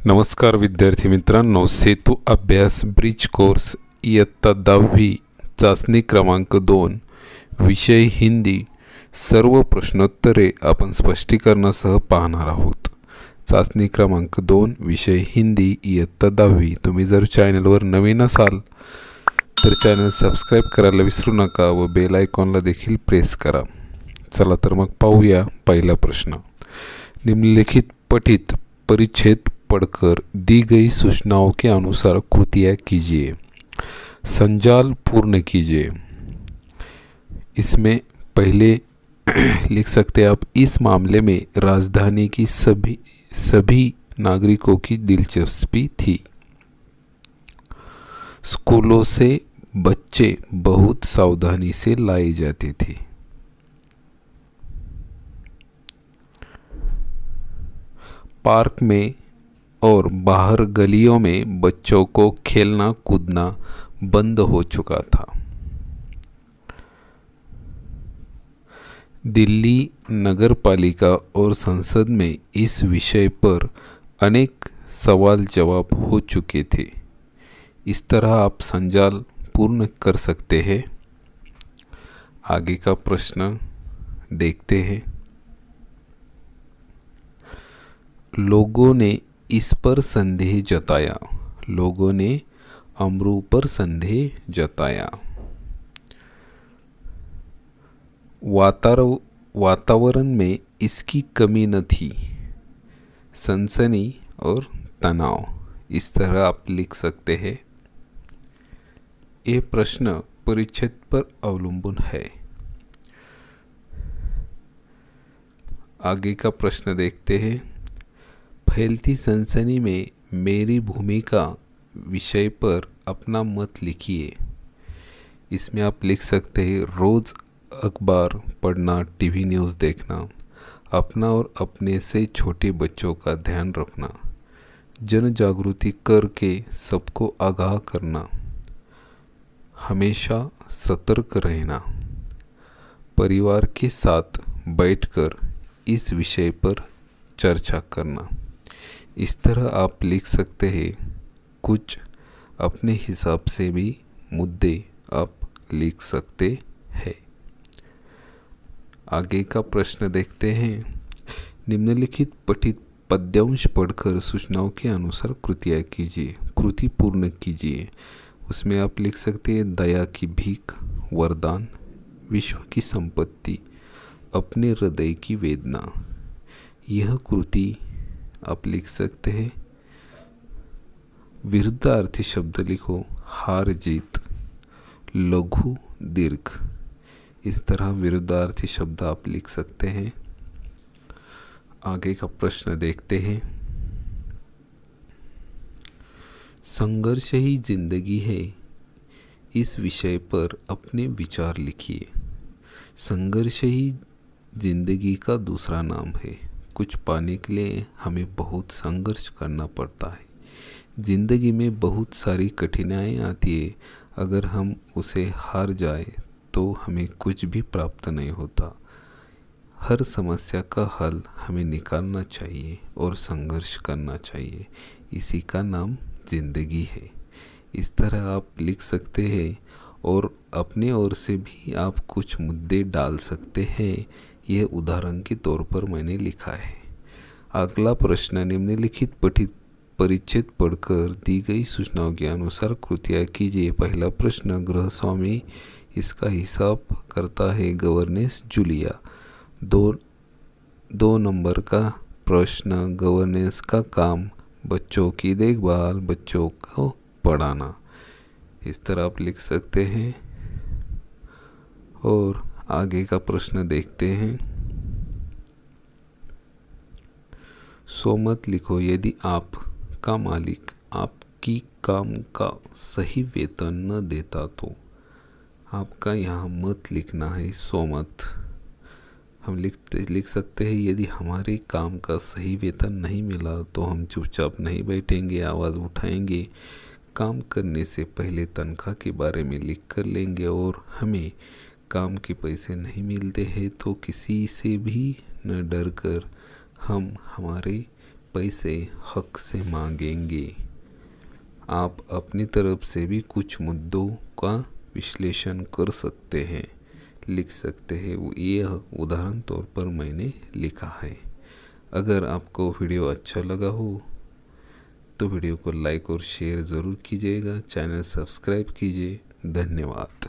नमस्कार विद्यार्थी मित्रांनो, सेतू अभ्यास ब्रिज कोर्स इयत्ता 10वी चाचणी क्रमांक 2 विषय हिंदी सर्व प्रश्नोत्तरे आपण स्पष्टीकरणासह पाहणार आहोत। चाचणी क्रमांक 2 विषय हिंदी इयत्ता 10वी। तुम्ही जर चॅनलवर नवीन असाल तर चॅनल सबस्क्राइब करायला विसरू नका व बेल आयकॉनला देखील प्रेस करा। चला तर मग पाहूया पहिला प्रश्न। निम्नलिखित पठित परिच्छेद पढ़कर दी गई सूचनाओं के अनुसार कृतियाँ कीजिए। संजाल पूर्ण कीजिए। इसमें पहले लिख सकते हैं आप, इस मामले में राजधानी की सभी नागरिकों की दिलचस्पी थी। स्कूलों से बच्चे बहुत सावधानी से लाए जाते थे। पार्क में और बाहर गलियों में बच्चों को खेलना कूदना बंद हो चुका था। दिल्ली नगर पालिका और संसद में इस विषय पर अनेक सवाल जवाब हो चुके थे। इस तरह आप संजाल पूर्ण कर सकते हैं। आगे का प्रश्न देखते हैं। लोगों ने इस पर संदेह जताया। लोगों ने अमरू पर संदेह जताया। वातावरण में इसकी कमी न थी। सनसनी और तनाव। इस तरह आप लिख सकते हैं। ये प्रश्न परिच्छेद पर अवलंबन है। आगे का प्रश्न देखते हैं। फैलती सनसनी में मेरी भूमिका विषय पर अपना मत लिखिए। इसमें आप लिख सकते हैं, रोज़ अखबार पढ़ना, टीवी न्यूज़ देखना, अपना और अपने से छोटे बच्चों का ध्यान रखना, जन जागृति करके सबको आगाह करना, हमेशा सतर्क रहना, परिवार के साथ बैठकर इस विषय पर चर्चा करना। इस तरह आप लिख सकते हैं। कुछ अपने हिसाब से भी मुद्दे आप लिख सकते हैं। आगे का प्रश्न देखते हैं। निम्नलिखित पठित पद्यांश पढ़कर सूचनाओं के अनुसार कृतियाँ कीजिए। कृति पूर्ण कीजिए। उसमें आप लिख सकते हैं, दया की भीख, वरदान, विश्व की संपत्ति, अपने हृदय की वेदना। यह कृति आप लिख सकते हैं। विरुद्धार्थी शब्द लिखो, हार जीत, लघु दीर्घ। इस तरह विरुद्धार्थी शब्द आप लिख सकते हैं। आगे का प्रश्न देखते हैं। संघर्ष ही जिंदगी है। इस विषय पर अपने विचार लिखिए। संघर्ष ही जिंदगी का दूसरा नाम है। कुछ पाने के लिए हमें बहुत संघर्ष करना पड़ता है। ज़िंदगी में बहुत सारी कठिनाइयाँ आती है। अगर हम उसे हार जाए तो हमें कुछ भी प्राप्त नहीं होता। हर समस्या का हल हमें निकालना चाहिए और संघर्ष करना चाहिए। इसी का नाम ज़िंदगी है। इस तरह आप लिख सकते हैं और अपने ओर से भी आप कुछ मुद्दे डाल सकते हैं। यह उदाहरण के तौर पर मैंने लिखा है। अगला प्रश्न। निम्नलिखित पठित परिच्छेद पढ़कर दी गई सूचनाओं के अनुसार कृतियाँ कीजिए। पहला प्रश्न, गृह स्वामी इसका हिसाब करता है गवर्नेंस जूलिया। दो नंबर का प्रश्न, गवर्नेंस का काम बच्चों की देखभाल, बच्चों को पढ़ाना। इस तरह आप लिख सकते हैं। और आगे का प्रश्न देखते हैं। सो मत लिखो, यदि आपका मालिक आपकी काम का सही वेतन न देता तो। आपका यहाँ मत लिखना है, सो मत। हम लिख सकते हैं, यदि हमारे काम का सही वेतन नहीं मिला तो हम चुपचाप नहीं बैठेंगे, आवाज़ उठाएंगे। काम करने से पहले तनख्वाह के बारे में लिख कर लेंगे। और हमें काम के पैसे नहीं मिलते हैं तो किसी से भी न डर कर हम हमारे पैसे हक से मांगेंगे। आप अपनी तरफ से भी कुछ मुद्दों का विश्लेषण कर सकते हैं, लिख सकते हैं। यह उदाहरण तौर पर मैंने लिखा है। अगर आपको वीडियो अच्छा लगा हो तो वीडियो को लाइक और शेयर ज़रूर कीजिएगा। चैनल सब्सक्राइब कीजिए। धन्यवाद।